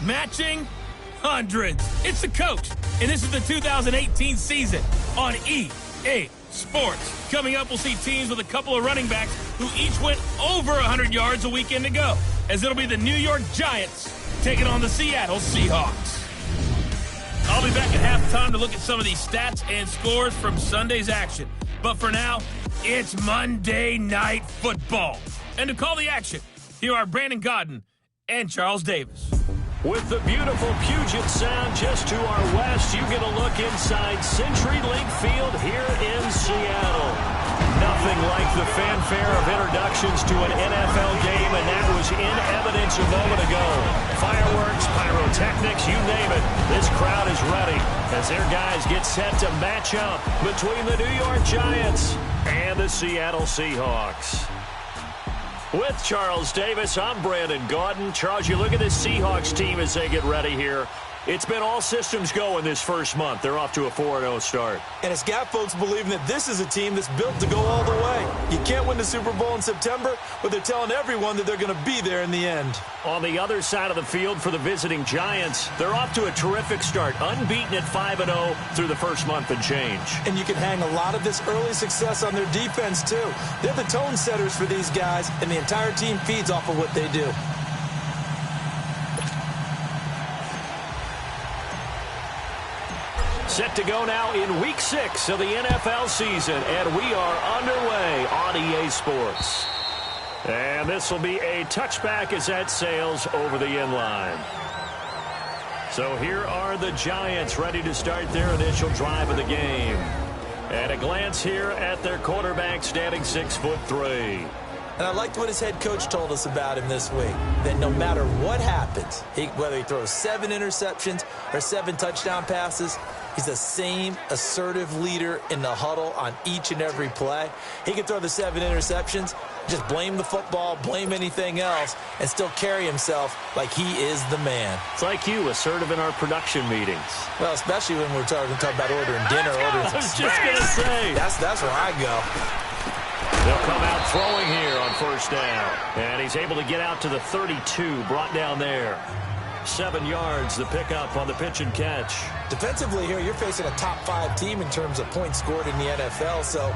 matching hundreds. It's the coach, and this is the 2018 season on EA Sports. Coming up, we'll see teams with a couple of running backs who each went over 100 yards a weekend ago, as it'll be the New York Giants taking on the Seattle Seahawks. I'll be back at halftime to look at some of these stats and scores from Sunday's action. But for now, it's Monday Night Football. And to call the action, here are Brandon Godden and Charles Davis. With the beautiful Puget Sound just to our west, you get a look inside CenturyLink Field here in Seattle. Nothing like the fanfare of introductions to an NFL game, and that was in evidence a moment ago. Fireworks, pyrotechnics, you name it. This crowd is ready as their guys get set to match up between the New York Giants and the Seattle Seahawks. With Charles Davis, I'm Brandon Gaudin. Charles, you look at this Seahawks team as they get ready here. It's been all systems go in this first month. They're off to a 4-0 start. And it's got folks believing that this is a team that's built to go all the way. You can't win the Super Bowl in September, but they're telling everyone that they're going to be there in the end. On the other side of the field for the visiting Giants, they're off to a terrific start, unbeaten at 5-0 through the first month and change. And you can hang a lot of this early success on their defense, too. They're the tone setters for these guys, and the entire team feeds off of what they do. Set to go now in Week 6 of the NFL season, and we are underway on EA Sports. And this will be a touchback as that sails over the end line. So here are the Giants ready to start their initial drive of the game. At a glance here at their quarterback, standing 6'3". And I liked what his head coach told us about him this week, that no matter what happens, whether he throws 7 interceptions or 7 touchdown passes, he's the same assertive leader in the huddle on each and every play. He can throw the 7 interceptions, just blame the football, blame anything else, and still carry himself like he is the man. It's like you, assertive in our production meetings. Well, especially when we're talking about ordering dinner, ordering some I was just going to say. That's where I go. They'll come out throwing here on first down. And he's able to get out to the 32, brought down there. 7 yards, the pickup on the pitch and catch. Defensively here, you're facing a top 5 team in terms of points scored in the NFL. So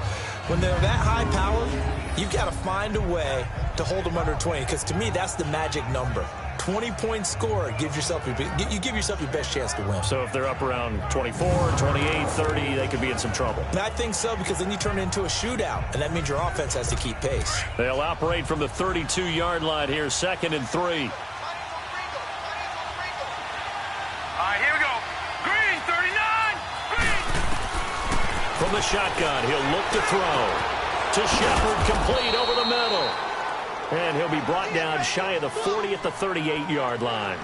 when they're that high powered, you've got to find a way to hold them under 20. Because to me, that's the magic number. 20-point score, you give yourself your best chance to win. So if they're up around 24, 28, 30, they could be in some trouble. And I think so, because then you turn it into a shootout, and that means your offense has to keep pace. They'll operate from the 32-yard line here, 2nd and 3. All right, here we go. Green, 39, green. From the shotgun, he'll look to throw. To Shepard, complete over the middle. And he'll be brought down shy of the 40 at the 38-yard line.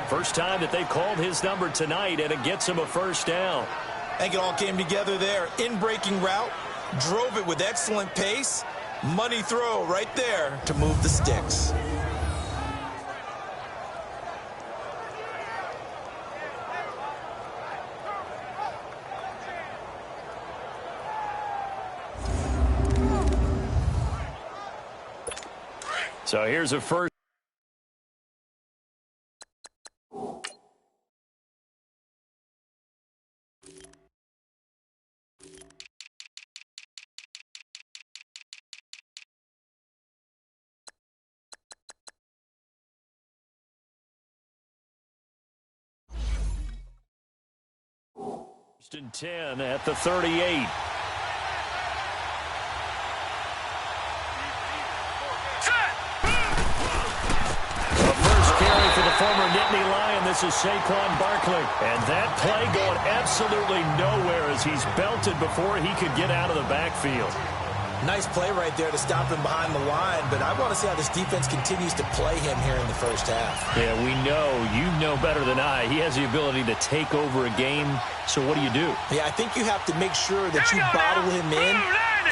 First time that they've called his number tonight, and it gets him a first down. I think it all came together there. In-breaking route, drove it with excellent pace. Money throw right there to move the sticks. So here's a first. First and 10 at the 38. Former Nittany Lion, this is Saquon Barkley. And that play going absolutely nowhere as he's belted before he could get out of the backfield. Nice play right there to stop him behind the line, but I want to see how this defense continues to play him here in the first half. Yeah, we know. You know better than I. He has the ability to take over a game, so what do? Yeah, I think you have to make sure that you bottle him in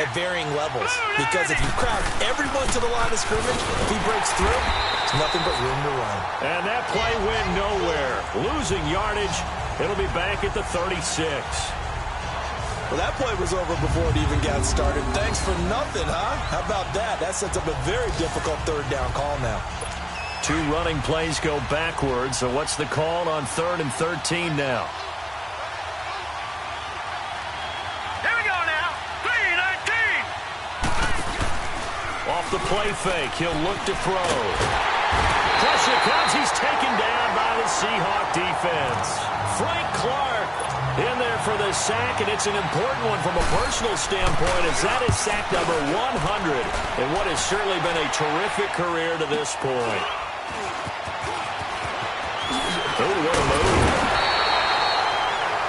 at varying levels, because if you crowd everyone to the line of scrimmage, if he breaks through, it's nothing but room to run. And that play went nowhere. Losing yardage, it'll be back at the 36. Well, that play was over before it even got started. Thanks for nothing, huh? How about that? That sets up a very difficult 3rd down call now. 2 running plays go backwards. So what's the call on 3rd and 13 now? Here we go now. 3-19. Off the play fake, he'll look to throw. Pressure comes. He's taken down by the Seahawk defense. Frank Clark in there for the sack, and it's an important one from a personal standpoint, as that is sack number 100 in what has certainly been a terrific career to this point. Oh, what a move.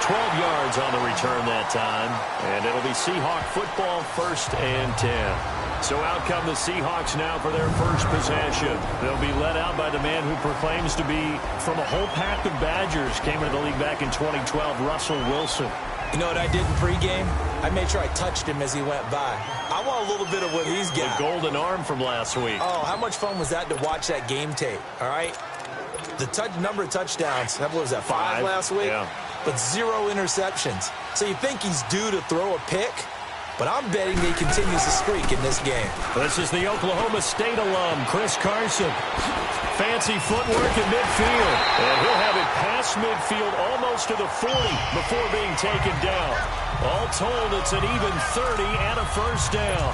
12 yards on the return that time, and it'll be Seahawk football, 1st and 10. So out come the Seahawks now for their first possession. They'll be led out by the man who proclaims to be from a whole pack of Badgers. Came into the league back in 2012, Russell Wilson. You know what I did in pregame? I made sure I touched him as he went by. I want a little bit of what he's got. The golden arm from last week. Oh, how much fun was that to watch that game tape, all right? The number of touchdowns, what was that, 5 last week? Yeah. But 0 interceptions. So you think he's due to throw a pick? But I'm betting he continues the streak in this game. This is the Oklahoma State alum, Chris Carson. Fancy footwork in midfield. And he'll have it past midfield almost to the 40 before being taken down. All told, it's an even 30 and a first down.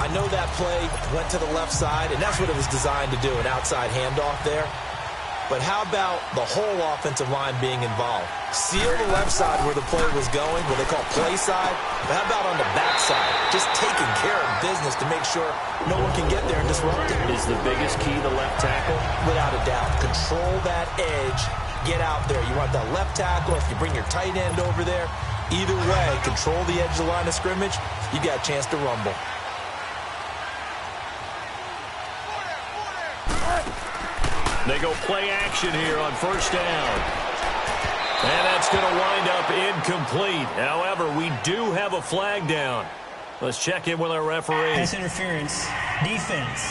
I know that play went to the left side, and that's what it was designed to do, an outside handoff there. But how about the whole offensive line being involved? Seal the left side where the play was going, what they call play side. But how about on the back side? Just taking care of business to make sure no one can get there and disrupt it. Is the biggest key the left tackle? Without a doubt. Control that edge. Get out there. You want that left tackle. If you bring your tight end over there, either way, control the edge of the line of scrimmage, you got a chance to rumble. They go play action here on 1st down. And that's going to wind up incomplete. However, we do have a flag down. Let's check in with our referee. Pass interference. Defense.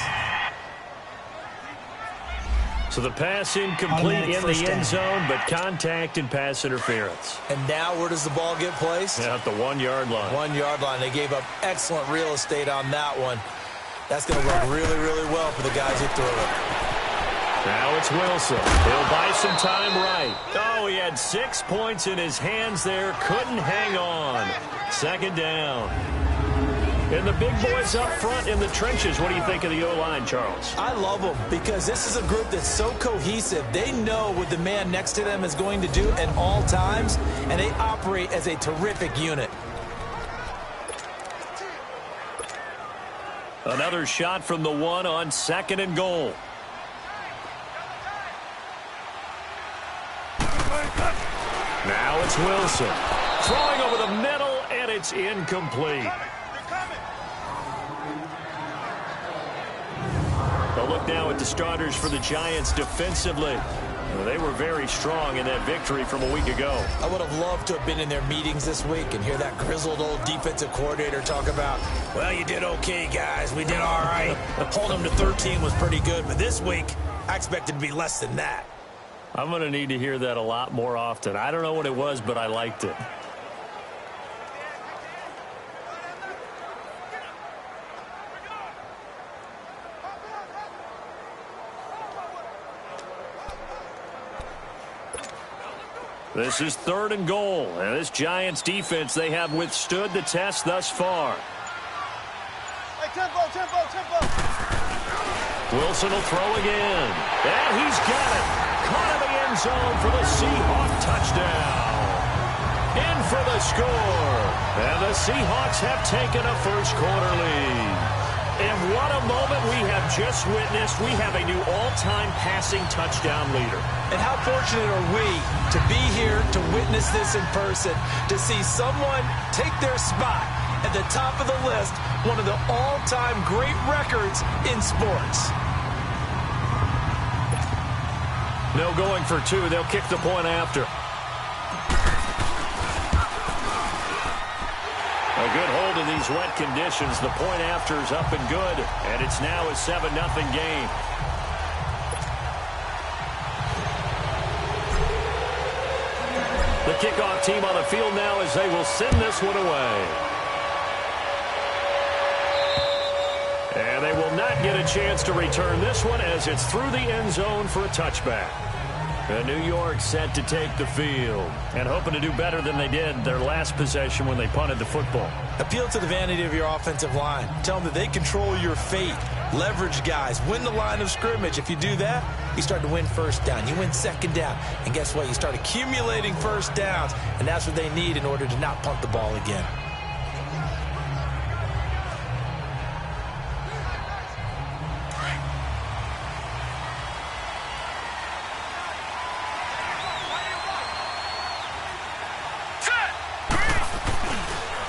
So the pass incomplete in the end zone, but contact and pass interference. And now where does the ball get placed? Yeah, at the 1-yard line. 1-yard line. They gave up excellent real estate on that one. That's going to work really, really well for the guys who threw it. Now it's Wilson. He'll buy some time right. Oh, he had 6 points in his hands there. Couldn't hang on. 2nd down. And the big boys up front in the trenches. What do you think of the O-line, Charles? I love them because this is a group that's so cohesive. They know what the man next to them is going to do at all times, and they operate as a terrific unit. Another shot from the 1 on 2nd and goal. Now it's Wilson. Throwing over the middle, and it's incomplete. A look now at the starters for the Giants defensively. They were very strong in that victory from a week ago. I would have loved to have been in their meetings this week and hear that grizzled old defensive coordinator talk about, well, you did okay, guys. We did all right. Holding them to 13 was pretty good, but this week I expected to be less than that. I'm going to need to hear that a lot more often. I don't know what it was, but I liked it. This is 3rd and goal. And this Giants defense, they have withstood the test thus far. Hey, tempo. Wilson will throw again. And he's got it. Caught in the end zone for the Seahawk touchdown. In for the score. And the Seahawks have taken a first-quarter lead. And what a moment we have just witnessed. We have a new all-time passing touchdown leader. And how fortunate are we to be here to witness this in person, to see someone take their spot at the top of the list, one of the all-time great records in sports. No going for 2. They'll kick the point after. A good hold in these wet conditions. The point after is up and good, and it's now a 7-0 game. The kickoff team on the field now as they will send this one away. And they will not get a chance to return this one as it's through the end zone for a touchback. And New York set to take the field and hoping to do better than they did their last possession when they punted the football. Appeal to the vanity of your offensive line. Tell them that they control your fate. Leverage guys. Win the line of scrimmage. If you do that, you start to win first down. You win second down. And guess what? You start accumulating first downs. And that's what they need in order to not punt the ball again.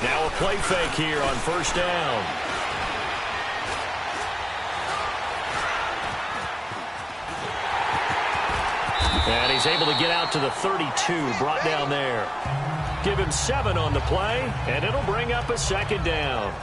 Now a play fake here on first down. And he's able to get out to the 32, brought down there. Give him 7 on the play, and it'll bring up a second down.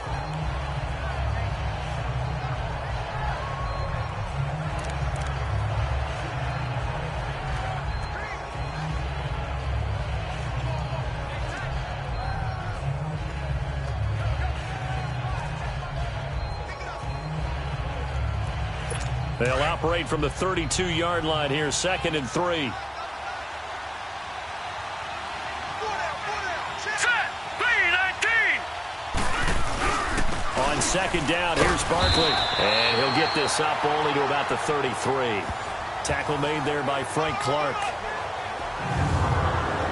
They'll operate from the 32-yard line here, 2nd and 3. On second down, here's Barkley. And he'll get this up only to about the 33. Tackle made there by Frank Clark.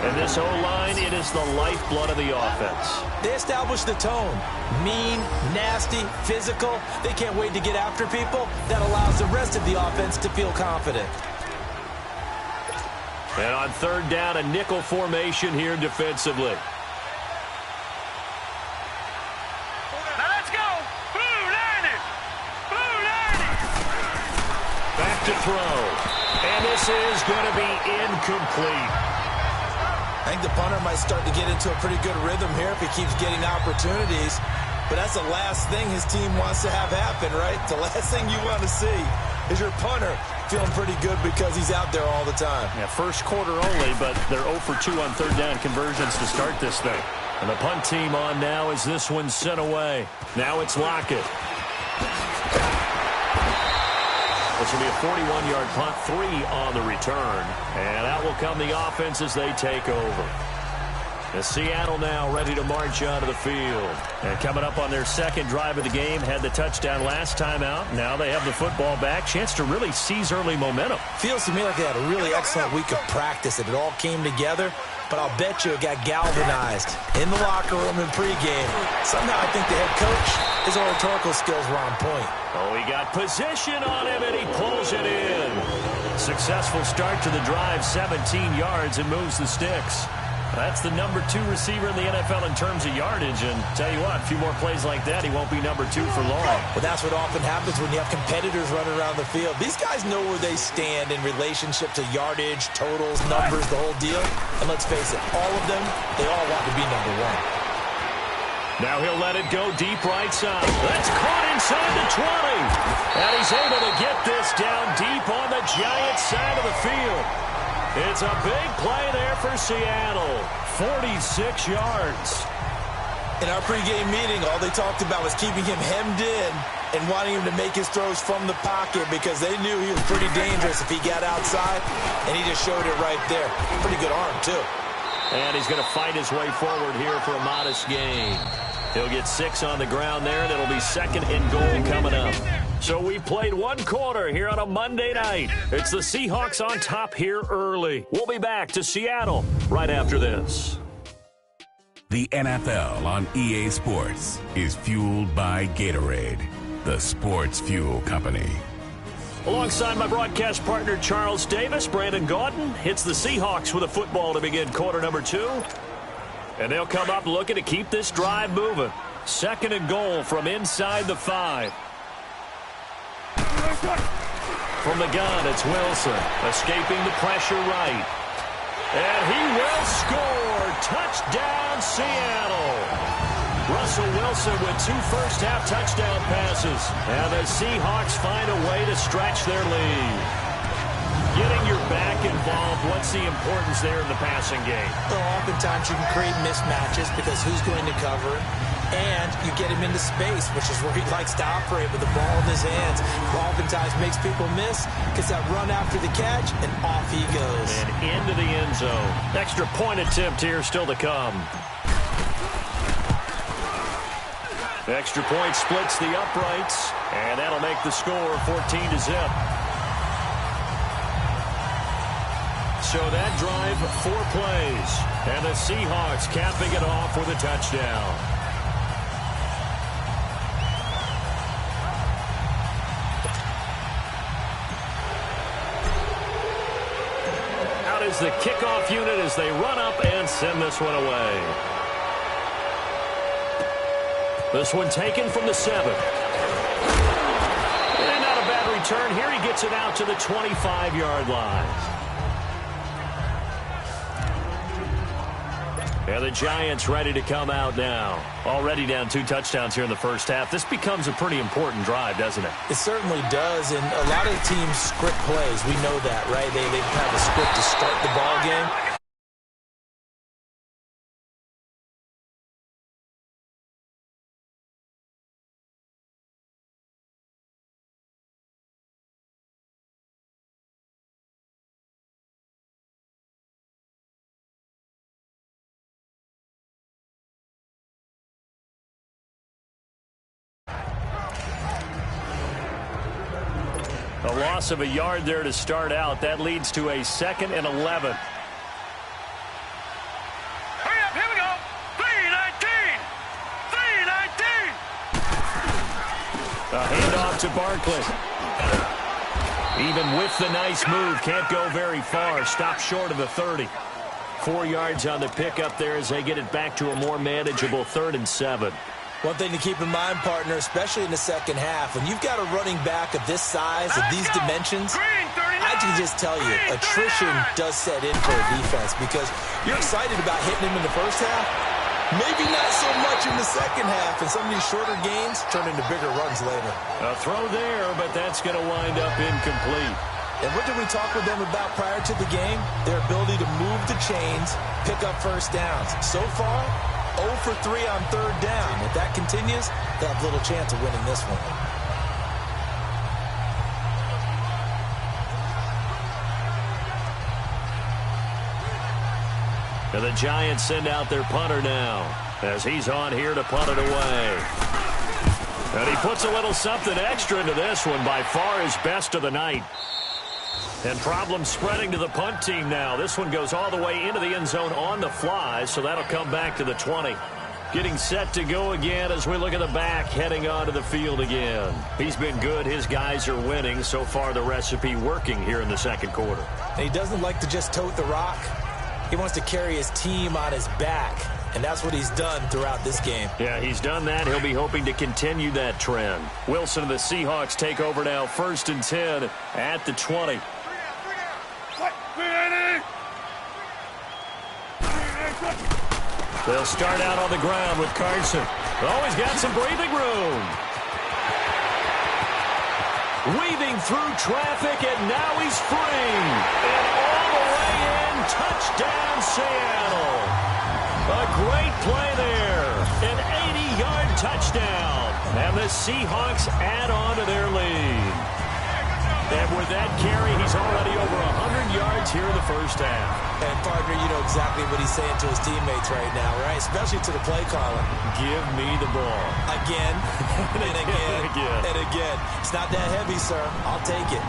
And this O-line, it is the lifeblood of the offense. They establish the tone. Mean, nasty, physical. They can't wait to get after people. That allows the rest of the offense to feel confident. And on third down, a nickel formation here defensively. Now let's go. Blue 90. Blue 90. Back to throw. And this is going to be incomplete. I think the punter might start to get into a pretty good rhythm here if he keeps getting opportunities. But that's the last thing his team wants to have happen, right? The last thing you want to see is your punter feeling pretty good because he's out there all the time. Yeah, first quarter only, but they're 0 for 2 on third down conversions to start this thing. And the punt team on now as this one's sent away. Now it's Lockett. This will be a 41-yard punt, 3 on the return. And out will come the offense as they take over. And Seattle now ready to march onto the field. And coming up on their second drive of the game, had the touchdown last time out. Now they have the football back. Chance to really seize early momentum. Feels to me like they had a really excellent week of practice. It all came together. But I'll bet you it got galvanized in the locker room in pregame. Somehow I think the head coach, his oratorical skills were on point. Oh, he got position on him, and he pulls it in. Successful start to the drive, 17 yards, and moves the sticks. That's the number 2 receiver in the NFL in terms of yardage. And tell you what, a few more plays like that, he won't be number 2 for long. Well, that's what often happens when you have competitors running around the field. These guys know where they stand in relationship to yardage, totals, numbers, the whole deal. And let's face it, all of them, they all want to be number 1. Now he'll let it go deep right side. That's caught inside the 20. And he's able to get this down deep on the Giants side of the field. It's a big play there for Seattle. 46 yards. In our pregame meeting, all they talked about was keeping him hemmed in and wanting him to make his throws from the pocket because they knew he was pretty dangerous if he got outside, and he just showed it right there. Pretty good arm, too. And he's going to fight his way forward here for a modest gain. He'll get 6 on the ground there, and it'll be 2nd and goal coming up. So we played 1 quarter here on a Monday night. It's the Seahawks on top here early. We'll be back to Seattle right after this. The NFL on EA Sports is fueled by Gatorade, the sports fuel company. Alongside my broadcast partner Charles Davis, Brandon Gaudin hits the Seahawks with a football to begin quarter number 2. And they'll come up looking to keep this drive moving. 2nd and goal from inside the 5. From the gun, it's Wilson, escaping the pressure right. And he will score. Touchdown, Seattle. Russell Wilson with 2 first-half touchdown passes. And the Seahawks find a way to stretch their lead. Getting your back involved, what's the importance there in the passing game? Well, oftentimes you can create mismatches because who's going to cover it? and you get him into space, which is where he likes to operate with the ball in his hands. Oftentimes makes people miss, gets that run after the catch, and off he goes. And into the end zone. Extra point attempt here still to come. Extra point splits the uprights, and that'll make the score 14-0. So that drive, 4 plays, and the Seahawks capping it off with a touchdown. Out is the kickoff unit as they run up and send this one away. This one taken from the 7. And not a bad return here. He gets it out to the 25-yard line. And the Giants ready to come out now. Already down 2 touchdowns here in the first half. This becomes a pretty important drive, doesn't it? It certainly does, and a lot of teams script plays. We know that, right? They have a script to start the ball game. A loss of a yard there to start out. That leads to a 2nd and 11. Hurry up, here we go. 3-19. 3-19. A handoff to Barkley. Even with the nice move, can't go very far. Stop short of the 30. 4 yards on the pickup there as they get it back to a more manageable 3rd and 7. One thing to keep in mind, partner, especially in the second half, when you've got a running back of this size, of these dimensions, I can just tell you, attrition does set in for a defense because you're excited about hitting him in the first half. Maybe not so much in the second half, and some of these shorter gains turn into bigger runs later. A throw there, but that's going to wind up incomplete. And what did we talk with them about prior to the game? Their ability to move the chains, pick up first downs. So far, 0 for 3 on 3rd down. If that continues, they have little chance of winning this one. And the Giants send out their punter now as he's on here to punt it away. And he puts a little something extra into this one, by far his best of the night. And problems spreading to the punt team now. This one goes all the way into the end zone on the fly, so that'll come back to the 20. Getting set to go again as we look at the back, heading onto the field again. He's been good. His guys are winning. So far, the recipe working here in the second quarter. And he doesn't like to just tote the rock. He wants to carry his team on his back, and that's what he's done throughout this game. Yeah, he's done that. He'll be hoping to continue that trend. Wilson and the Seahawks take over now, 1st and 10 at the 20. They'll start out on the ground with Carson. Oh, he's got some breathing room. Weaving through traffic, and now he's free. And all the way in, touchdown Seattle. A great play there. An 80-yard touchdown. And the Seahawks add on to their lead. And with that carry, he's already over 100 yards here in the first half. And, partner, you know exactly what he's saying to his teammates right now, right? Especially to the play caller. Give me the ball. Again, and again, and again. It's not that heavy, sir. I'll take it.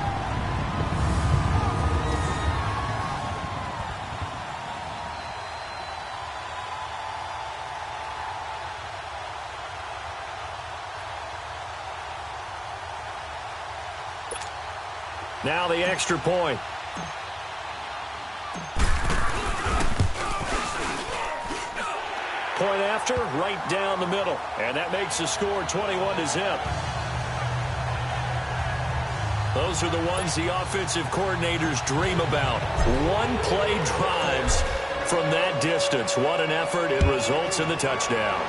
Now the extra point. Point after, right down the middle. And that makes the score 21-0. Those are the ones the offensive coordinators dream about. One-play drives from that distance. What an effort. It results in the touchdown.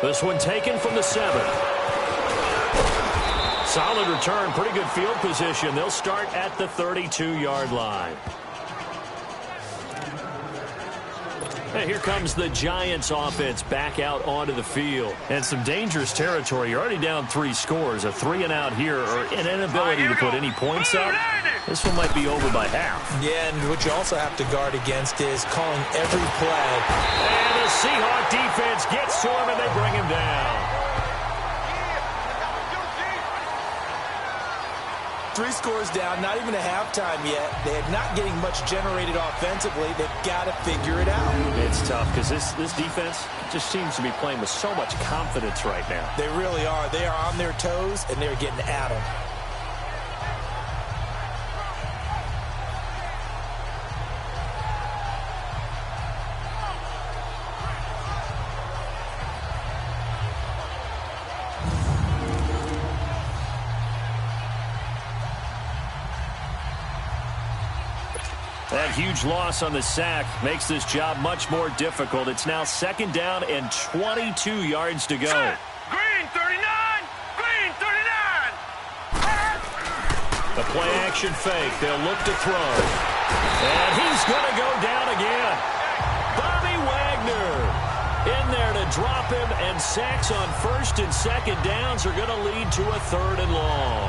This one taken from the 7. Solid return, pretty good field position. They'll start at the 32-yard line. And here comes the Giants offense back out onto the field. And some dangerous territory. You're already down 3 scores. A 3-and-out here, or an inability to put any points up. This one might be over by half. Yeah, and what you also have to guard against is calling every play. And the Seahawks defense gets to him, and they bring him down. 3 scores down, not even a halftime yet. They're not getting much generated offensively. They've got to figure it out. It's tough because this defense just seems to be playing with so much confidence right now. They really are. They are on their toes, and they're getting at them. That huge loss on the sack makes this job much more difficult. It's now 2nd down and 22 yards to go. Green 39! Green 39! The play action fake. They'll look to throw. And he's going to go down again. Bobby Wagner in there to drop him, and sacks on 1st and 2nd downs are going to lead to a 3rd and long.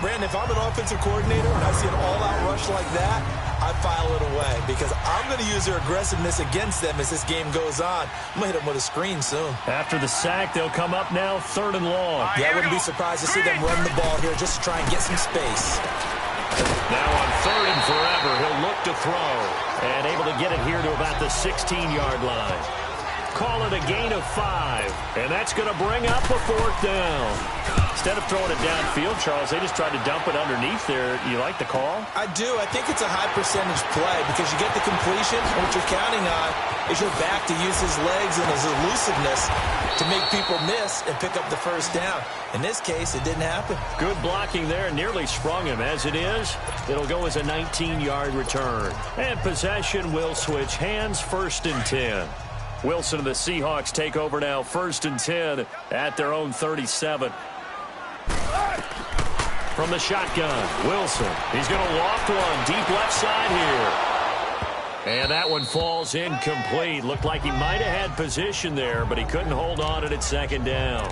Brandon, if I'm an offensive coordinator and I see an all-out rush like that, I file it away because I'm going to use their aggressiveness against them as this game goes on. I'm going to hit them with a screen soon. After the sack, they'll come up now 3rd and long. Yeah, I wouldn't be surprised to see them run the ball here just to try and get some space. Now on 3rd and forever, he'll look to throw. And able to get it here to about the 16-yard line. Call it a gain of 5. And that's going to bring up a 4th down. Instead of throwing it downfield, Charles, they just tried to dump it underneath there. You like the call? I do. I think it's a high percentage play because you get the completion. And what you're counting on is your back to use his legs and his elusiveness to make people miss and pick up the 1st down. In this case, it didn't happen. Good blocking there. Nearly sprung him. As it is, it'll go as a 19-yard return. And possession will switch hands. 1st and 10. Wilson and the Seahawks take over now. 1st and 10 at their own 37. From the shotgun, Wilson. He's going to loft one deep left side here. And that one falls incomplete. Looked like he might have had position there, but he couldn't hold on at 2nd down.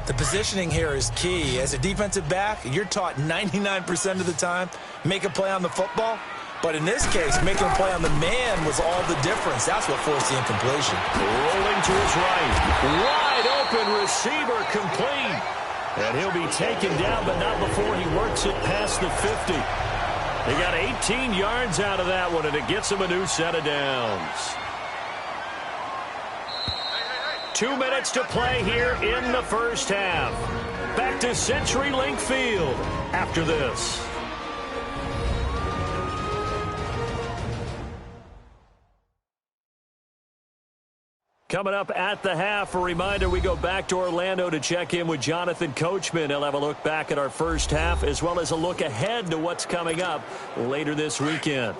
The positioning here is key. As a defensive back, you're taught 99% of the time, make a play on the football. But in this case, making a play on the man was all the difference. That's what forced the incompletion. Rolling to his right. Wide open receiver complete. And he'll be taken down, but not before he works it past the 50. They got 18 yards out of that one, and it gets him a new set of downs. 2 minutes to play here in the 1st half. Back to CenturyLink Field after this. Coming up at the half, a reminder, we go back to Orlando to check in with Jonathan Coachman. He'll have a look back at our 1st half as well as a look ahead to what's coming up later this weekend.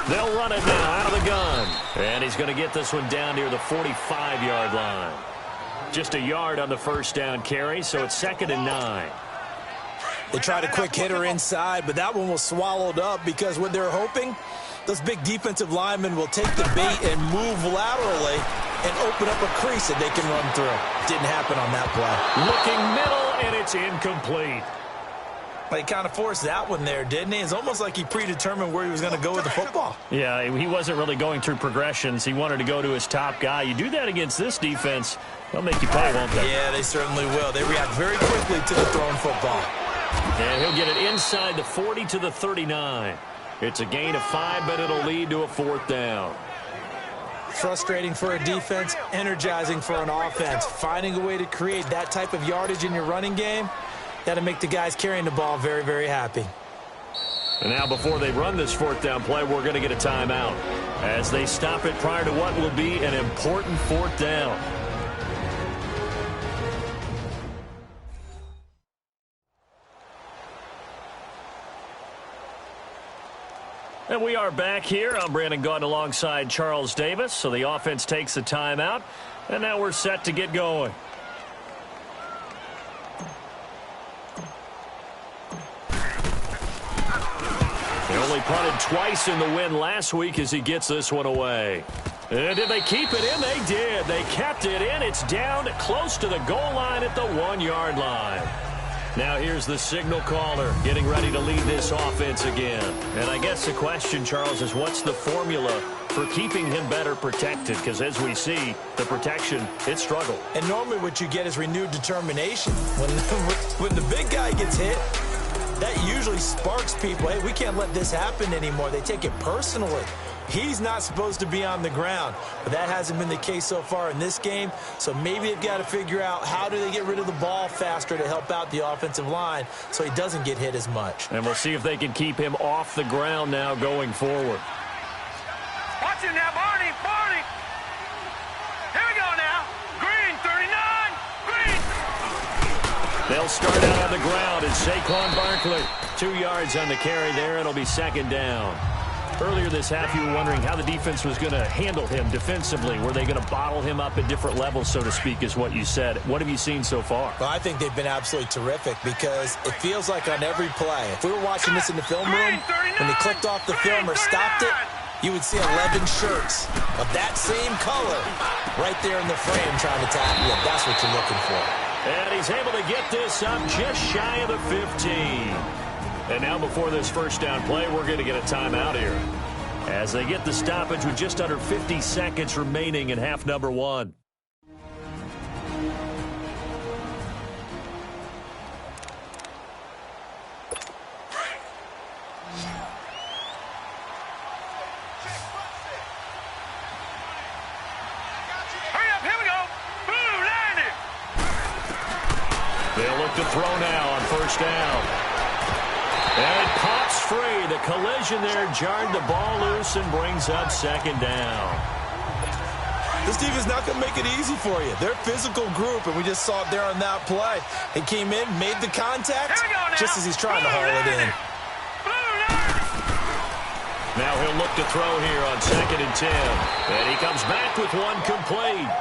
They'll run it now out of the gun. And he's going to get this one down near the 45-yard line. Just a yard on the 1st down carry, so it's 2nd and 9. They tried a quick hitter inside, but that one was swallowed up because what they're hoping, those big defensive linemen will take the bait and move laterally and open up a crease that they can run through. Didn't happen on that play. Looking middle, and it's incomplete. But he kind of forced that one there, didn't he? It's almost like he predetermined where he was going to go with the football. Yeah, he wasn't really going through progressions. He wanted to go to his top guy. You do that against this defense, they'll make you pay, won't they? Yeah, they certainly will. They react very quickly to the thrown football. And he'll get it inside the 40 to the 39. It's a gain of 5, but it'll lead to a 4th down. Frustrating for a defense, energizing for an offense. Finding a way to create that type of yardage in your running game, that'll make the guys carrying the ball very, very happy. And now before they run this fourth down play, we're going to get a timeout as they stop it prior to what will be an important fourth down. And we are back here. I'm Brandon Gaudin alongside Charles Davis. So the offense takes a timeout, and now we're set to get going. He only punted twice in the win last week as he gets this one away. And did they keep it in? They did. They kept it in. It's down close to the goal line at the 1-yard line. Now here's the signal caller getting ready to lead this offense again. And I guess the question, Charles, is what's the formula for keeping him better protected? Because as we see, the protection, it struggled. And normally what you get is renewed determination. When the big guy gets hit, that usually sparks people. Hey, we can't let this happen anymore. They take it personally. He's not supposed to be on the ground, but that hasn't been the case so far in this game. So maybe they've got to figure out how do they get rid of the ball faster to help out the offensive line so he doesn't get hit as much. And we'll see if they can keep him off the ground now going forward. Watch it now, Barney, Barney. Here we go now. Green, 39, Green. They'll start out on the ground. It's Saquon Barkley. 2 yards on the carry there. It'll be second down. Earlier this half, you were wondering how the defense was going to handle him defensively. Were they going to bottle him up at different levels, so to speak, is what you said. What have you seen so far? Well, I think they've been absolutely terrific because it feels like on every play, if we were watching this in the film room, when they clicked off the film or stopped it, you would see 11 shirts of that same color right there in the frame trying to tackle him. That's what you're looking for. And he's able to get this up just shy of the 15. And now before this first down play, we're going to get a timeout here as they get the stoppage with just under 50 seconds remaining in half number one. Hurry up, here we go. Blue, landed. They'll look to throw now on first down. And it pops free. The collision there jarred the ball loose and brings up second down. This defense is not going to make it easy for you. They're a physical group, and we just saw it there on that play. He came in, made the contact, just as he's trying to haul it in. Now he'll look to throw here on 2nd and 10. And he comes back with one complete.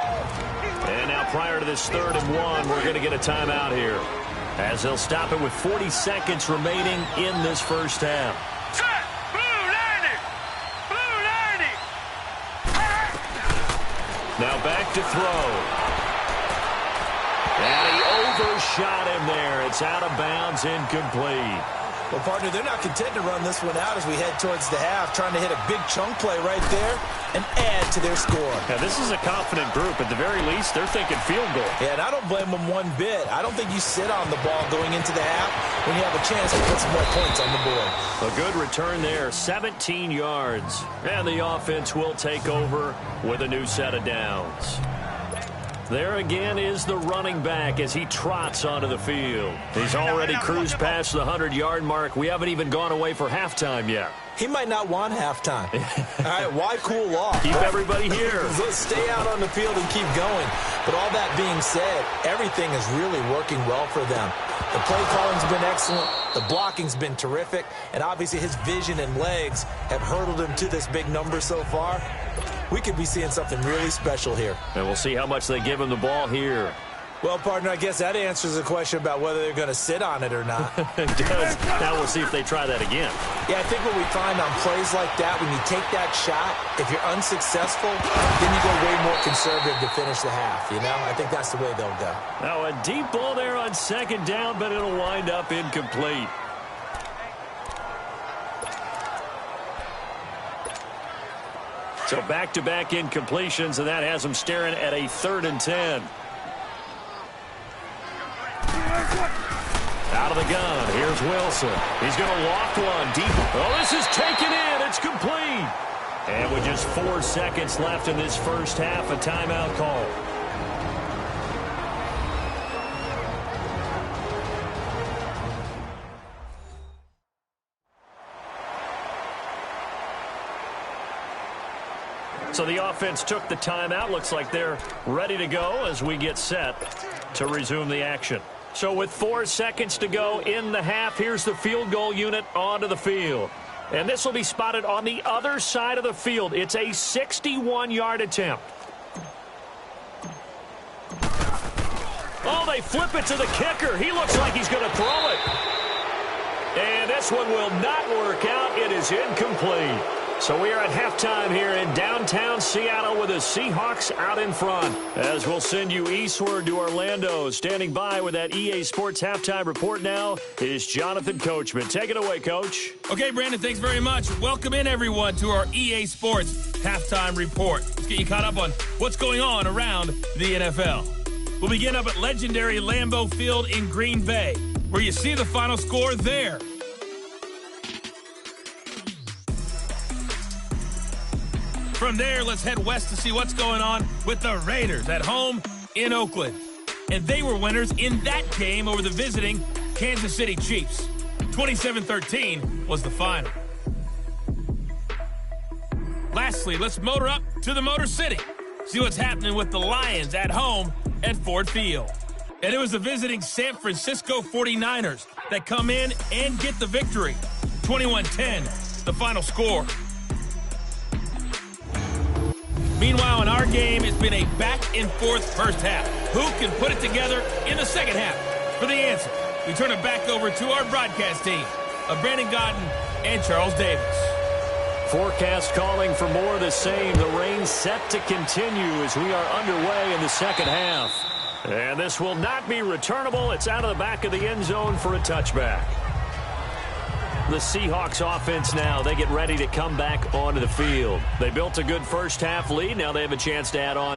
And now prior to this 3rd and 1, we're going to get a timeout here, as they'll stop it with 40 seconds remaining in this first half. Set. Blue, landed. Blue, landed. Now back to throw. And he overshot him there. It's out of bounds, incomplete. Well, partner, they're not content to run this one out as we head towards the half, trying to hit a big chunk play right there and add to their score. Now, this is a confident group. At the very least, they're thinking field goal. Yeah, and I don't blame them one bit. I don't think you sit on the ball going into the half when you have a chance to put some more points on the board. A good return there, 17 yards. And the offense will take over with a new set of downs. There again is the running back as he trots onto the field. He's already cruised past the 100-yard mark. We haven't even gone away for halftime yet. He might not want halftime. All right, why cool off? Keep everybody here. Let's stay out on the field and keep going. But all that being said, everything is really working well for them. The play calling's been excellent. The blocking's been terrific. And obviously his vision and legs have hurdled him to this big number so far. We could be seeing something really special here. And we'll see how much they give him the ball here. Well, partner, I guess that answers the question about whether they're going to sit on it or not. It does. Now we'll see if they try that again. Yeah, I think what we find on plays like that, when you take that shot, if you're unsuccessful, then you go way more conservative to finish the half, you know? I think that's the way they'll go. Now a deep ball there on 2nd down, but it'll wind up incomplete. So back-to-back incompletions, and that has them staring at a 3rd and 10. Out of the gun, here's Wilson. He's going to loft one deep. Oh, this is taken in. It's complete. And with just 4 seconds left in this first half, a timeout call. So the offense took the timeout. Looks like they're ready to go as we get set to resume the action. So with 4 seconds to go in the half, here's the field goal unit onto the field. And this will be spotted on the other side of the field. It's a 61-yard attempt. Oh, they flip it to the kicker. He looks like he's going to throw it. And this one will not work out. It is incomplete. So we are at halftime here in downtown Seattle with the Seahawks out in front. As we'll send you eastward to Orlando. Standing by with that EA Sports halftime report now is Jonathan Coachman. Take it away, Coach. Okay, Brandon, thanks very much. Welcome in, everyone, to our EA Sports halftime report. Let's get you caught up on what's going on around the NFL. We'll begin up at legendary Lambeau Field in Green Bay, where you see the final score there. From there, let's head west to see what's going on with the Raiders at home in Oakland. And they were winners in that game over the visiting Kansas City Chiefs. 27-13 was the final. Lastly, let's motor up to the Motor City. See what's happening with the Lions at home at Ford Field. And it was the visiting San Francisco 49ers that come in and get the victory. 21-10, the final score. Meanwhile, in our game, it's been a back-and-forth first half. Who can put it together in the second half? For the answer, we turn it back over to our broadcast team of Brandon Godden and Charles Davis. Forecast calling for more of the same. The rain set to continue as we are underway in the second half. And this will not be returnable. It's out of the back of the end zone for a touchback. The Seahawks offense now, they get ready to come back onto the field. They built a good first half lead. Now they have a chance to add on.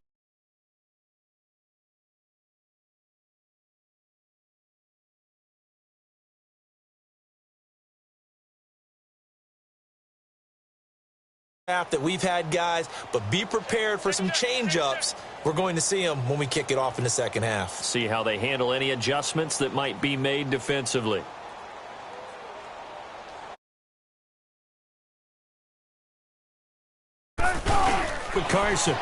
That we've had, guys, but be prepared for some change-ups. We're going to see them when we kick it off in the second half. See how they handle any adjustments that might be made defensively. With Carson.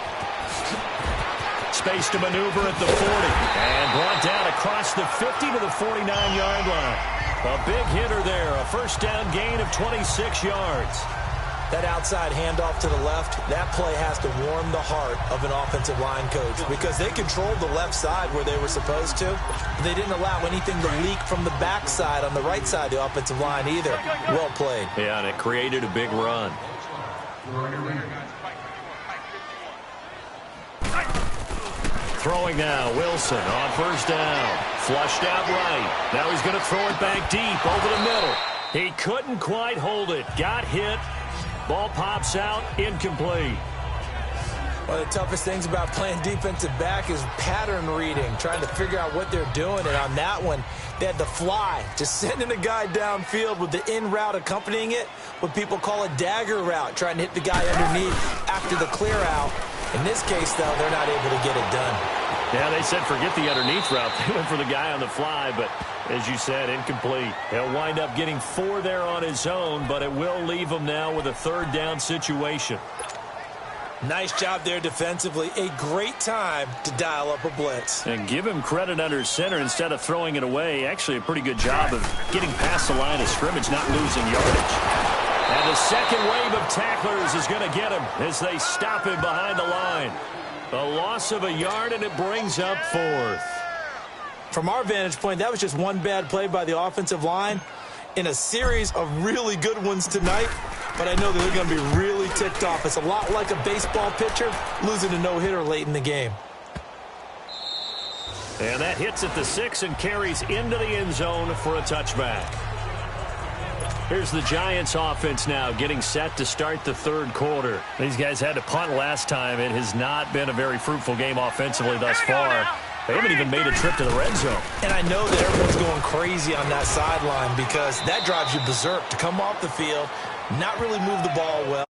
Space to maneuver at the 40. And brought down across the 50 to the 49-yard line. A big hitter there. A first down gain of 26 yards. That outside handoff to the left, that play has to warm the heart of an offensive line coach because they controlled the left side where they were supposed to. But they didn't allow anything to leak from the backside on the right side of the offensive line either. Well played. Yeah, and it created a big run. Throwing now, Wilson on first down. Flushed out right. Now he's going to throw it back deep over the middle. He couldn't quite hold it. Got hit. Ball pops out, incomplete. One of the toughest things about playing defensive back is pattern reading, trying to figure out what they're doing. And on that one, they had the fly, just sending a guy downfield with the in route accompanying it, what people call a dagger route, trying to hit the guy underneath after the clear out. In this case, though, they're not able to get it done. Yeah, they said forget the underneath route. They went for the guy on the fly, but as you said, incomplete. He'll wind up getting 4 there on his own, but it will leave him now with a third down situation. Nice job there defensively. A great time to dial up a blitz. And give him credit under center instead of throwing it away. Actually a pretty good job of getting past the line of scrimmage, not losing yardage. And the second wave of tacklers is going to get him as they stop him behind the line. A loss of a yard, and it brings up 4th. From our vantage point, that was just one bad play by the offensive line in a series of really good ones tonight. But I know that they're going to be really ticked off. It's a lot like a baseball pitcher losing a no-hitter late in the game. And that hits at the 6 and carries into the end zone for a touchback. Here's the Giants offense now getting set to start the third quarter. These guys had to punt last time. It has not been a very fruitful game offensively thus far. They haven't even made a trip to the red zone. And I know that everyone's going crazy on that sideline because that drives you berserk to come off the field, not really move the ball well.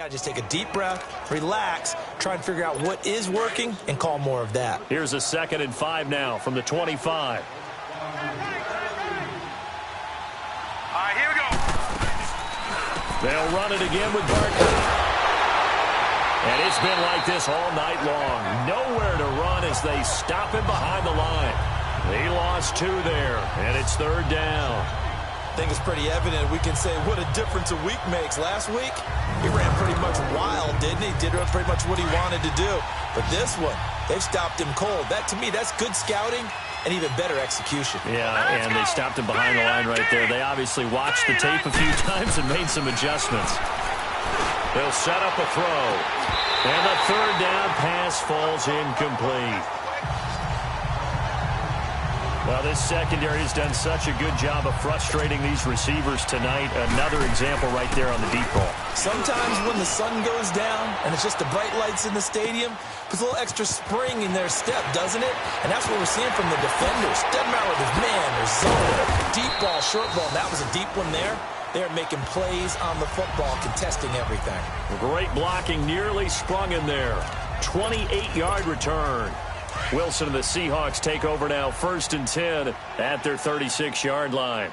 Gotta just take a deep breath, relax, try and figure out what is working, and call more of that. Here's a 2nd and 5 now from the 25. All right, here we go. They'll run it again with Barkley. And it's been like this all night long. Nowhere to run as they stop him behind the line. He lost 2 there, and it's 3rd down. I think it's pretty evident. We can say what a difference a week makes. Last week, he ran pretty much wild, didn't he? Did pretty much what he wanted to do. But this one, they've stopped him cold. That, to me, that's good scouting and even better execution. Yeah, and they stopped him behind the line right there. They obviously watched the tape a few times and made some adjustments. They'll set up a throw. And the 3rd down pass falls incomplete. Well, this secondary has done such a good job of frustrating these receivers tonight. Another example right there on the deep ball. Sometimes when the sun goes down and it's just the bright lights in the stadium, puts a little extra spring in their step, doesn't it? And that's what we're seeing from the defenders. Doesn't matter whether it's man or zone, deep ball, short ball. That was a deep one there. They're making plays on the football, contesting everything. Great blocking, nearly sprung in there. 28-yard return. Wilson and the Seahawks take over now, 1st and 10 at their 36-yard line.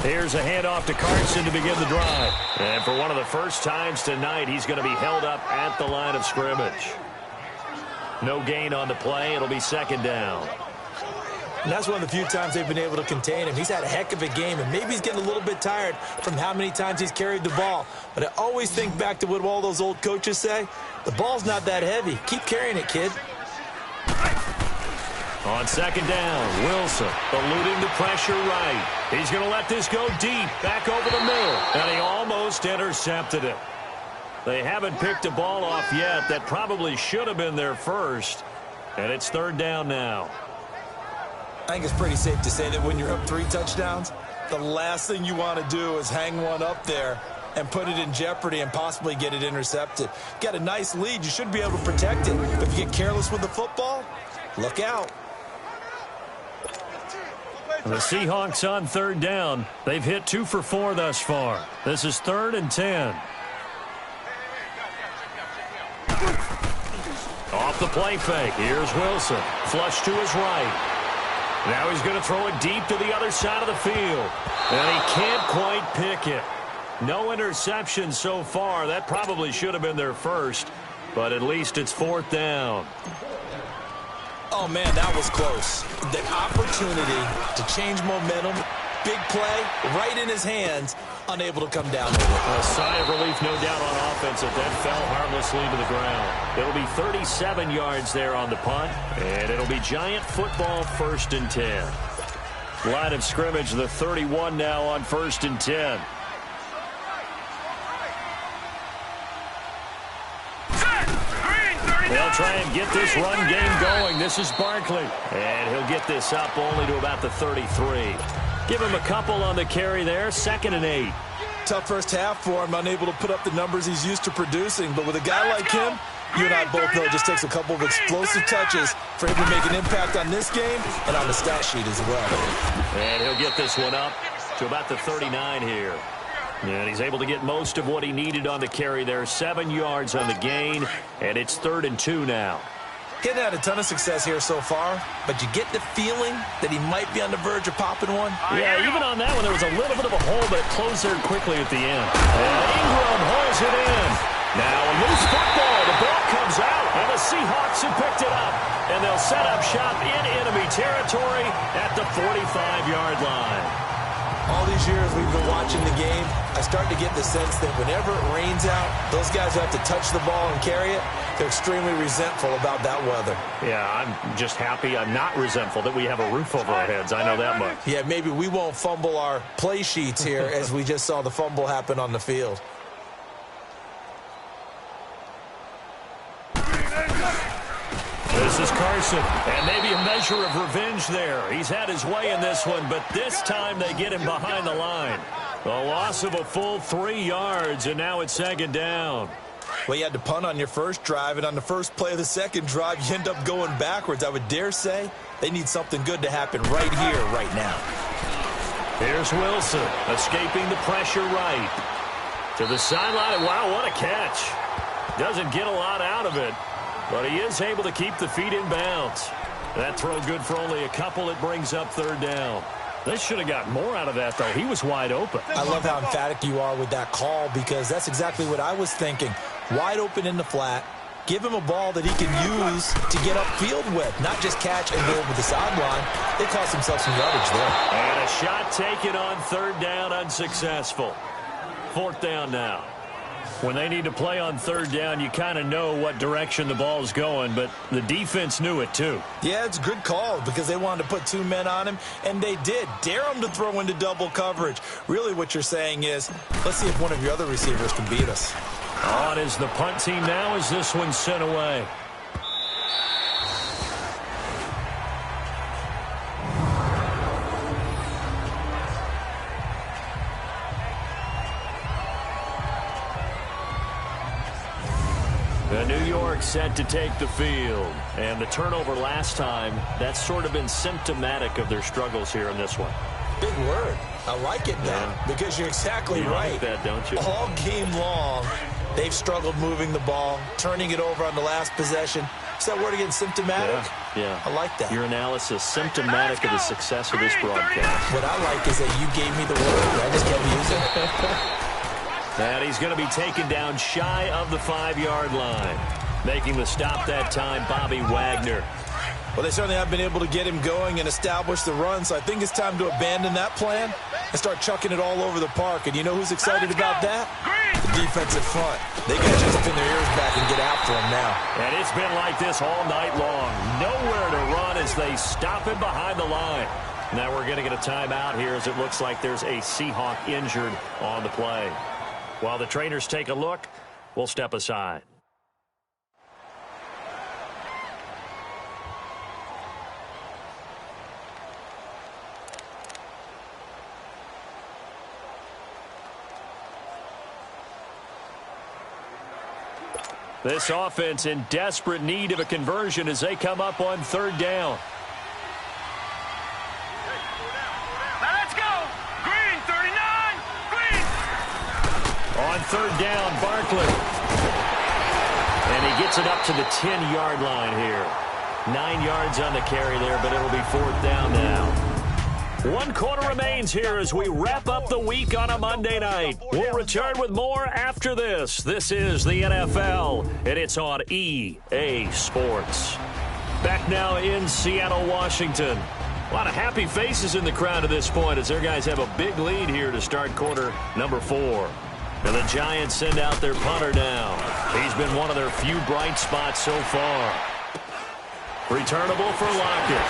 Here's a handoff to Carson to begin the drive. And for one of the first times tonight, he's going to be held up at the line of scrimmage. No gain on the play. It'll be 2nd down. And that's one of the few times they've been able to contain him. He's had a heck of a game, and maybe he's getting a little bit tired from how many times he's carried the ball. But I always think back to what all those old coaches say. The ball's not that heavy. Keep carrying it, kid. On 2nd down, Wilson eluding the pressure right. He's going to let this go deep, back over the middle, and he almost intercepted it. They haven't picked a ball off yet. That probably should have been their first, and it's 3rd down now. I think it's pretty safe to say that when you're up 3 touchdowns, the last thing you want to do is hang one up there and put it in jeopardy and possibly get it intercepted. Got a nice lead. You should be able to protect it. But if you get careless with the football, look out. The Seahawks on 3rd down. They've hit 2 for 4 thus far. This is 3rd and 10. Off the play fake. Here's Wilson. Flush to his right. Now he's going to throw it deep to the other side of the field. And he can't quite pick it. No interception so far. That probably should have been their first. But at least it's 4th down. Oh, man, that was close. The opportunity to change momentum, big play, right in his hands, unable to come down with it. A sigh of relief, no doubt, on offense that then fell harmlessly to the ground. It'll be 37 yards there on the punt, and it'll be Giant football, 1st and 10. Line of scrimmage, the 31 now on 1st and 10. They'll try and get this run game going. This is Barkley, and he'll get this up only to about the 33. Give him a couple on the carry there, 2nd and 8. Tough first half for him, unable to put up the numbers he's used to producing. But with a guy like him, you and I both know it just takes a couple of explosive touches for him to make an impact on this game and on the stat sheet as well. And he'll get this one up to about the 39 here. And he's able to get most of what he needed on the carry there. 7 yards on the gain, and it's 3rd and 2 now. Getting had a ton of success here so far, but you get the feeling that he might be on the verge of popping one. Yeah, even on that one, there was a little bit of a hole, but it closed there quickly at the end. And Ingram hauls it in. Now a loose football. The ball comes out, and the Seahawks have picked it up. And they'll set up shop in enemy territory at the 45-yard line. All these years we've been watching the game, I start to get the sense that whenever it rains out, those guys who have to touch the ball and carry it, they're extremely resentful about that weather. Yeah, I'm just happy I'm not resentful that we have a roof over our heads. I know that much. Yeah, maybe we won't fumble our play sheets here as we just saw the fumble happen on the field. This is Carson, and maybe a measure of revenge there. He's had his way in this one, but this time they get him behind the line. A loss of a full 3 yards, and now it's 2nd down. Well, you had to punt on your first drive, and on the first play of the second drive, you end up going backwards. I would dare say they need something good to happen right here, right now. Here's Wilson, escaping the pressure right. To the sideline. Wow, what a catch. Doesn't get a lot out of it, but he is able to keep the feet in bounds. That throw good for only a couple. It brings up third down. They should have got more out of that, though. He was wide open. I love how emphatic you are with that call, because that's exactly what I was thinking. Wide open in the flat. Give him a ball that he can use to get upfield with, not just catch and go over the sideline. They cost themselves some yardage there. And a shot taken on third down, unsuccessful. Fourth down now. When they need to play on third down, you kind of know what direction the ball's going, but the defense knew it too. Yeah, it's a good call because they wanted to put 2 men on him, and they did. Dare him to throw into double coverage. Really what you're saying is, let's see if one of your other receivers can beat us. On is the punt team now as this one's sent away. New York set to take the field. And the turnover last time, that's sort of been symptomatic of their struggles here in this one. Big word. I like it now, because you're exactly right. Like that, don't you? All game long, they've struggled moving the ball, turning it over on the last possession. Is that word again, symptomatic? Yeah. I like that. Your analysis, symptomatic of the success of this broadcast. What I like is that you gave me the word. I just kept using it. And he's going to be taken down shy of the 5-yard line. Making the stop that time, Bobby Wagner. Well, they certainly have been able to get him going and establish the run, so I think it's time to abandon that plan and start chucking it all over the park. And you know who's excited about that? The defensive front. They got to just pin their ears back and get after him now. And it's been like this all night long. Nowhere to run as they stop him behind the line. Now we're going to get a timeout here as it looks like there's a Seahawk injured on the play. While the trainers take a look, we'll step aside. This offense in desperate need of a conversion as they come up on third down. On third down, Barkley. And he gets it up to the 10-yard line here. 9 yards on the carry there, but it'll be fourth down now. 1 quarter remains here as we wrap up the week on a Monday night. We'll return with more after this. This is the NFL, and it's on EA Sports. Back now in Seattle, Washington. A lot of happy faces in the crowd at this point as their guys have a big lead here to start quarter number 4. And the Giants send out their punter now. He's been one of their few bright spots so far. Returnable for Lockett.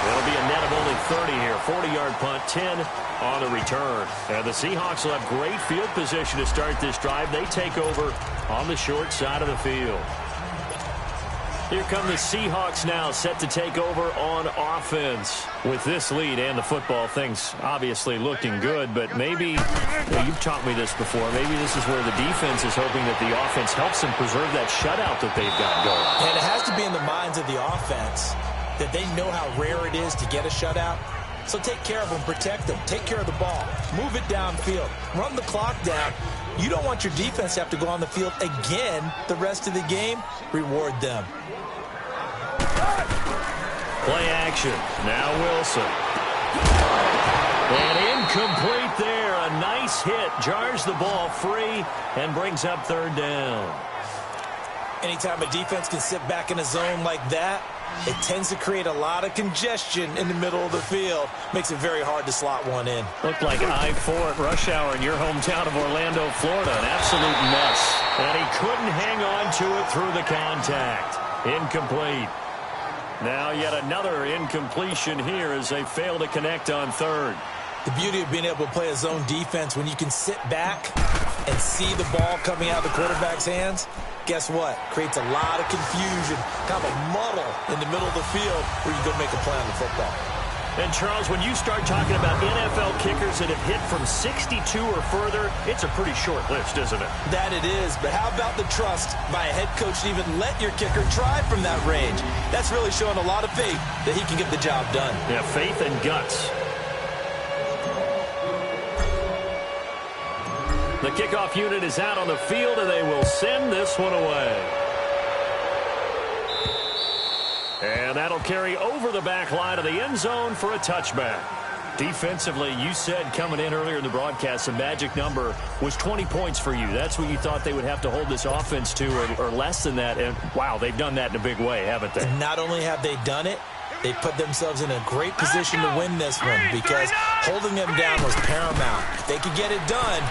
It'll be a net of only 30 here. 40-yard punt, 10 on the return. And the Seahawks will have great field position to start this drive. They take over on the short side of the field. Here come the Seahawks now, set to take over on offense. With this lead and the football, things obviously looking good, but maybe, you've taught me this before, maybe this is where the defense is hoping that the offense helps them preserve that shutout that they've got going. And it has to be in the minds of the offense that they know how rare it is to get a shutout. So take care of them, protect them, take care of the ball, move it downfield, run the clock down. You don't want your defense to have to go on the field again the rest of the game. Reward them. Play action. Now Wilson. And incomplete there. A nice hit. Jars the ball free and brings up third down. Anytime a defense can sit back in a zone like that, it tends to create a lot of congestion in the middle of the field. Makes it very hard to slot one in. Looked like I-4 at rush hour in your hometown of Orlando, Florida. An absolute mess. And he couldn't hang on to it through the contact. Incomplete. Now yet another incompletion here as they fail to connect on third. The beauty of being able to play a zone defense when you can sit back and see the ball coming out of the quarterback's hands, guess what? Creates a lot of confusion, kind of a muddle in the middle of the field where you go make a play on the football. And, Charles, when you start talking about NFL kickers that have hit from 62 or further, it's a pretty short list, isn't it? That it is, but how about the trust by a head coach to even let your kicker try from that range? That's really showing a lot of faith that he can get the job done. Yeah, faith and guts. The kickoff unit is out on the field, and they will send this one away. And that'll carry over the back line of the end zone for a touchback. Defensively, you said coming in earlier in the broadcast, the magic number was 20 points for you. That's what you thought they would have to hold this offense to, or less than that. And, wow, they've done that in a big way, haven't they? And not only have they done it, they put themselves in a great position to win this one because holding them down was paramount. If they could get it done,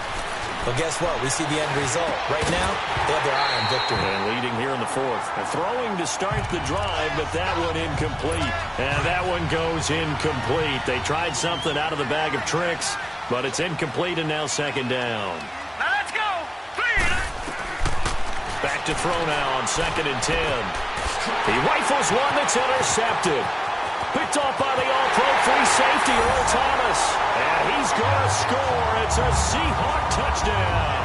well, guess what? We see the end result. Right now, they have their eye on victory. And leading here in the fourth. And throwing to start the drive, but that one incomplete. And that one goes incomplete. They tried something out of the bag of tricks, but it's incomplete and now second down. Now let's go. Back to throw now on 2nd and 10. He rifles one that's intercepted. Picked off by the all-pro free safety, Earl Thomas. And he's going to score. It's a Seahawk touchdown.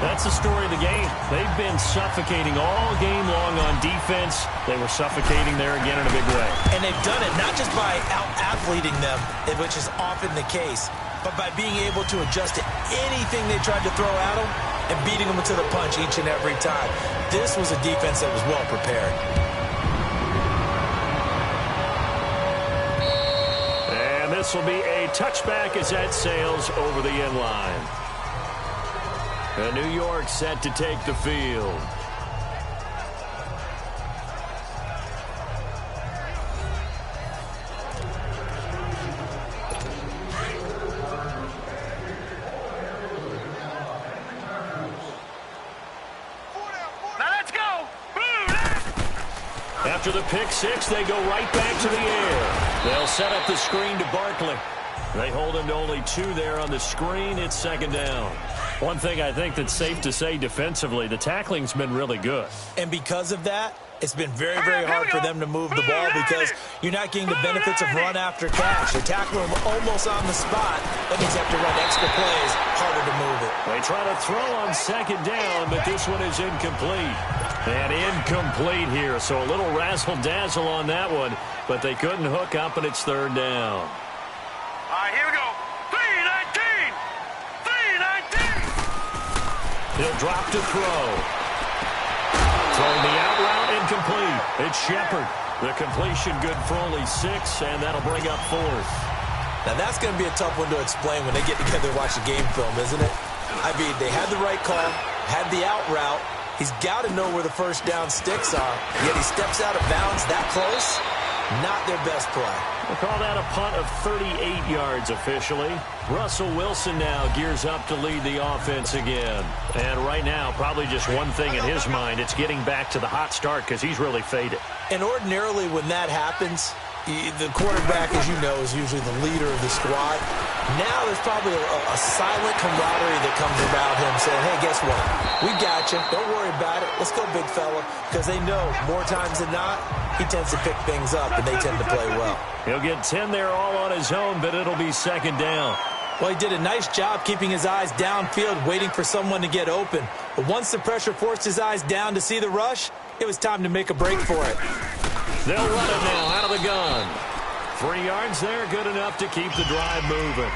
That's the story of the game. They've been suffocating all game long on defense. They were suffocating there again in a big way. And they've done it not just by out-athleting them, which is often the case, but by being able to adjust to anything they tried to throw at them and beating them to the punch each and every time. This was a defense that was well prepared. This will be a touchback as that sails over the end line. And New York set to take the field. Now let's go. After the pick six, they go right back to the air. They'll set up the screen to Barkley. They hold him to only 2 there on the screen. It's second down. One thing I think that's safe to say defensively, the tackling's been really good. And because of that, it's been very, very hard for them to move the ball because you're not getting the benefits of run after catch. You're tackling them almost on the spot. That means you have to run extra plays, harder to move it. They try to throw on second down, but this one is incomplete. And incomplete here, so a little razzle-dazzle on that one, but they couldn't hook up, and it's third down. All right, here we go. 3-19. 3-19. He'll drop to throw. Throwing the out route, incomplete. It's Shepard. The completion good for only 6, and that'll bring up 4th. Now, that's going to be a tough one to explain when they get together and watch the game film, isn't it? I mean, they had the right call, had the out route. He's got to know where the first down sticks are, yet he steps out of bounds that close. Not their best play. We'll call that a punt of 38 yards officially. Russell Wilson now gears up to lead the offense again. And right now, probably just one thing in his mind. It's getting back to the hot start because he's really faded. And ordinarily when that happens, the quarterback, as you know, is usually the leader of the squad. Now there's probably a silent camaraderie that comes around him saying, hey, guess what? We got you. Don't worry about it. Let's go, big fella. Because they know more times than not, he tends to pick things up, and they tend to play well. He'll get 10 there all on his own, but it'll be second down. Well, he did a nice job keeping his eyes downfield, waiting for someone to get open. But once the pressure forced his eyes down to see the rush, it was time to make a break for it. They'll run it now out of the gun. 3 yards there, good enough to keep the drive moving.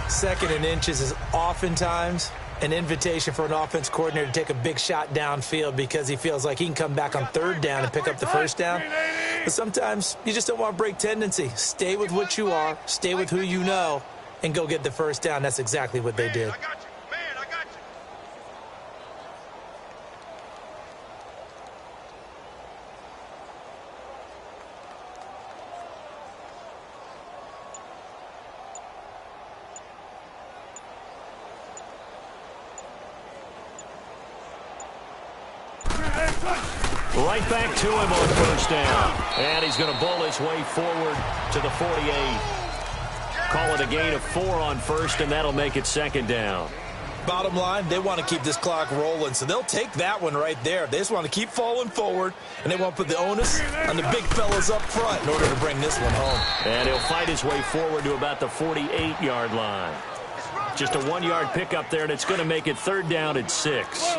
2nd and inches is oftentimes an invitation for an offense coordinator to take a big shot downfield because he feels like he can come back on 3rd down and pick up the first down. But sometimes you just don't want to break tendency. Stay with what you are, stay with who you know, and go get the first down. That's exactly what they did. Right back to him on first down. And he's going to bowl his way forward to the 48. Call it a gain of 4 on first, and that'll make it second down. Bottom line, they want to keep this clock rolling, so they'll take that one right there. They just want to keep falling forward, and they want to put the onus on the big fellas up front in order to bring this one home. And he'll fight his way forward to about the 48-yard line. Just a 1-yard pickup there, and it's going to make it third down at 6.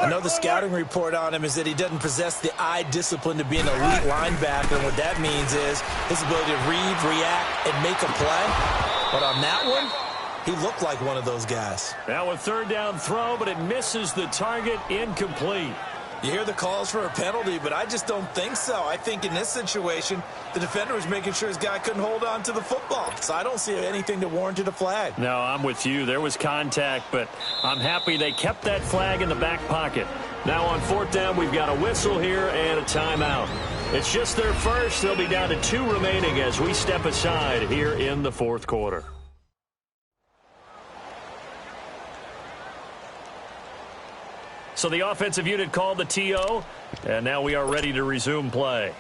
I know the scouting report on him is that he doesn't possess the eye discipline to be an elite linebacker, and what that means is his ability to read, react, and make a play. But on that one, He looked like one of those guys. Now a third down throw, but it misses the target, incomplete. You hear the calls for a penalty, but I just don't think so. I think in this situation, the defender was making sure his guy couldn't hold on to the football. So I don't see anything that warranted a flag. No, I'm with you. There was contact, but I'm happy they kept that flag in the back pocket. Now on fourth down, we've got a whistle here and a timeout. It's just their first. They'll be down to 2 remaining as we step aside here in the fourth quarter. So the offensive unit called the TO, and now we are ready to resume play.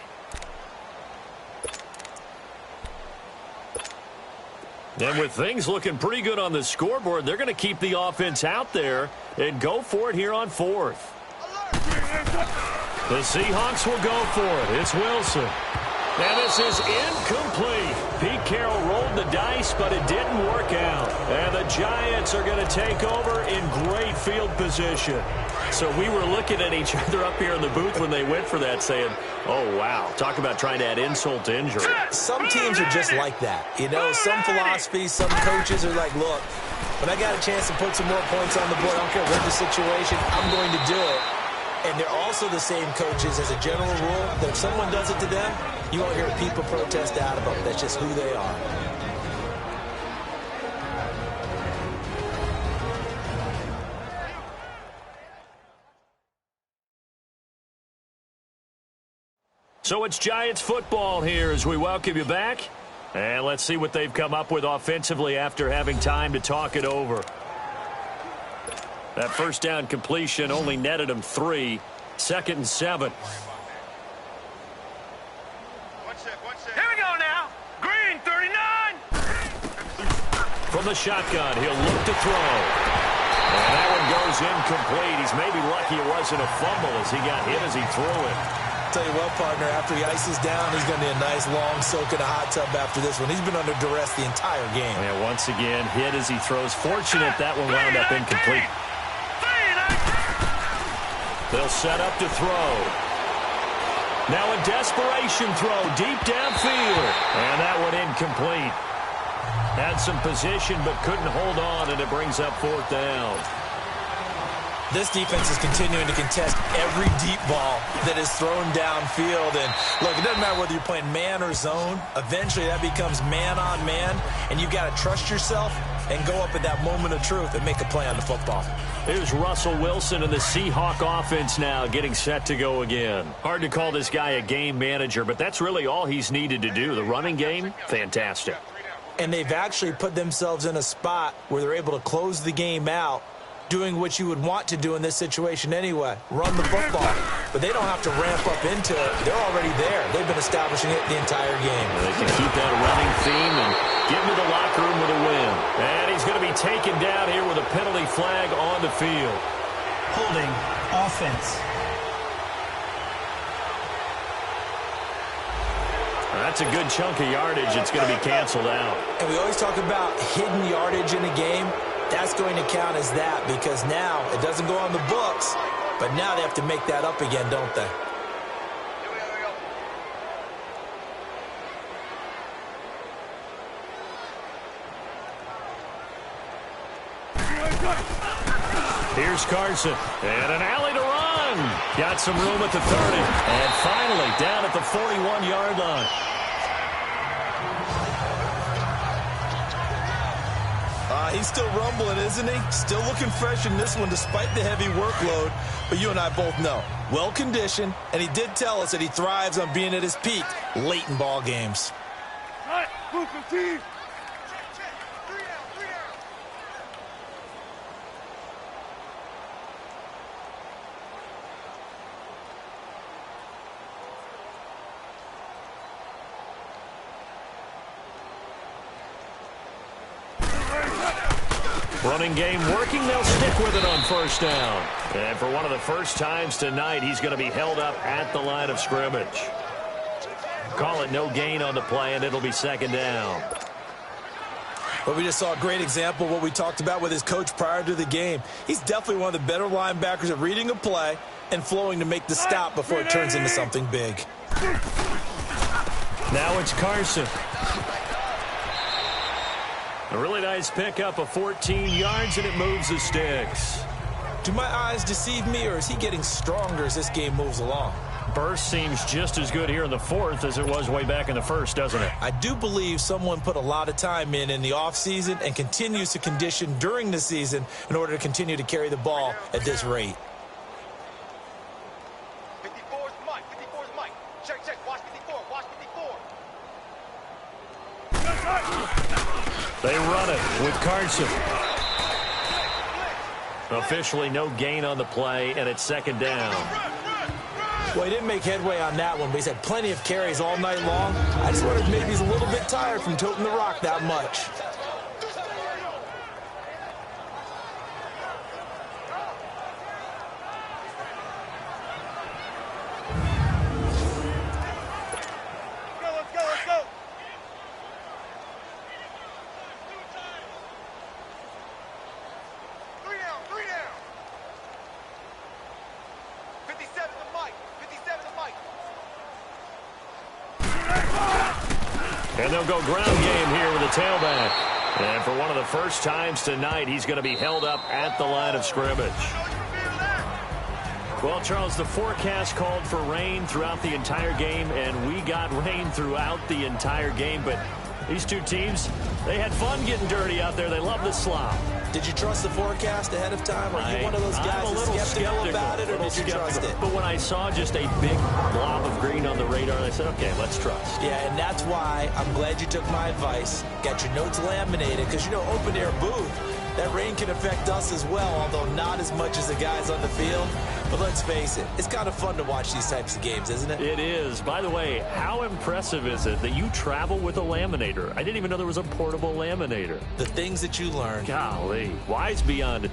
And with things looking pretty good on the scoreboard, they're going to keep the offense out there and go for it here on fourth. The Seahawks will go for it. It's Wilson. And this is incomplete. Pete Carroll rolled the dice, but it didn't work out. And the Giants are going to take over in great field position. So we were looking at each other up here in the booth when they went for that saying, oh, wow, talk about trying to add insult to injury. Some teams are just like that. You know, some philosophies, some coaches are like, look, when I got a chance to put some more points on the board, I don't care what the situation, I'm going to do it. And they're also the same coaches as a general rule that if someone does it to them, you won't hear people protest out of them. That's just who they are. So it's Giants football here as we welcome you back. And let's see what they've come up with offensively after having time to talk it over. That first down completion only netted them 3. 2nd and 7. Here we go now. Green, 39. From the shotgun, he'll look to throw. And that one goes incomplete. He's maybe lucky it wasn't a fumble as he got hit as he threw it. Tell you what, partner, after he ices down, he's going to need a nice long soak in a hot tub after this one. He's been under duress the entire game. And once again, hit as he throws. Fortunate that one wound up incomplete. They'll set up to throw. Now a desperation throw deep downfield. And that one incomplete. Had some position but couldn't hold on, and it brings up 4th down. This defense is continuing to contest every deep ball that is thrown downfield. And, look, it doesn't matter whether you're playing man or zone. Eventually, that becomes man-on-man, and you've got to trust yourself and go up at that moment of truth and make a play on the football. Here's Russell Wilson and the Seahawk offense now getting set to go again. Hard to call this guy a game manager, but that's really all he's needed to do. The running game, fantastic. And they've actually put themselves in a spot where they're able to close the game out, doing what you would want to do in this situation anyway, run the football. But they don't have to ramp up into it. They're already there. They've been establishing it the entire game. They can keep that running theme and get into the locker room with a win. And he's going to be taken down here with a penalty flag on the field. Holding offense. That's a good chunk of yardage. It's going to be canceled out. And we always talk about hidden yardage in a game. That's going to count as that because now it doesn't go on the books, but now they have to make that up again, don't they? Here's Carson, and an alley to run. Got some room at the 30, and finally down at the 41-yard line. He's still rumbling, isn't he? Still looking fresh in this one despite the heavy workload. But you and I both know, well-conditioned, and he did tell us that he thrives on being at his peak late in ball games. All right, move 15. Running game working. They'll stick with it on first down. And for one of the first times tonight, he's going to be held up at the line of scrimmage. Call it no gain on the play, and it'll be 2nd down. Well, we just saw a great example of what we talked about with his coach prior to the game. He's definitely one of the better linebackers at reading a play and flowing to make the stop before it turns into something big. Now it's Carson. A really nice pickup of 14 yards, and it moves the sticks. Do my eyes deceive me, or is he getting stronger as this game moves along? Burst seems just as good here in the fourth as it was way back in the first, doesn't it? I do believe someone put a lot of time in the offseason and continues to condition during the season in order to continue to carry the ball at this rate. 54's Mike. 54's Mike. Check, check. Watch 54. Watch 54. They run it with Carson. Officially no gain on the play, and it's second down. Well, he didn't make headway on that one, but he's had plenty of carries all night long. I just wondered if maybe he's a little bit tired from toting the rock that much. Let's go. 3 down. 57 to Mike. 57 to Mike. And they'll go ground game here with a tailback. And for one of the first times tonight, he's going to be held up at the line of scrimmage. Well, Charles, the forecast called for rain throughout the entire game, and we got rain throughout the entire game. But these two teams, they had fun getting dirty out there. They love the slop. Did you trust the forecast ahead of time? Are you one of those guys that's skeptical about it, or did you trust it? But when I saw just a big blob of green on the radar, I said, okay, let's trust. Yeah, and that's why I'm glad you took my advice. Got your notes laminated, because, you know, open air booth, that rain can affect us as well, although not as much as the guys on the field. But let's face it, it's kind of fun to watch these types of games, isn't it? It is. By the way, how impressive is it that you travel with a laminator? I didn't even know there was a portable laminator. The things that you learn. Golly, wise beyond it.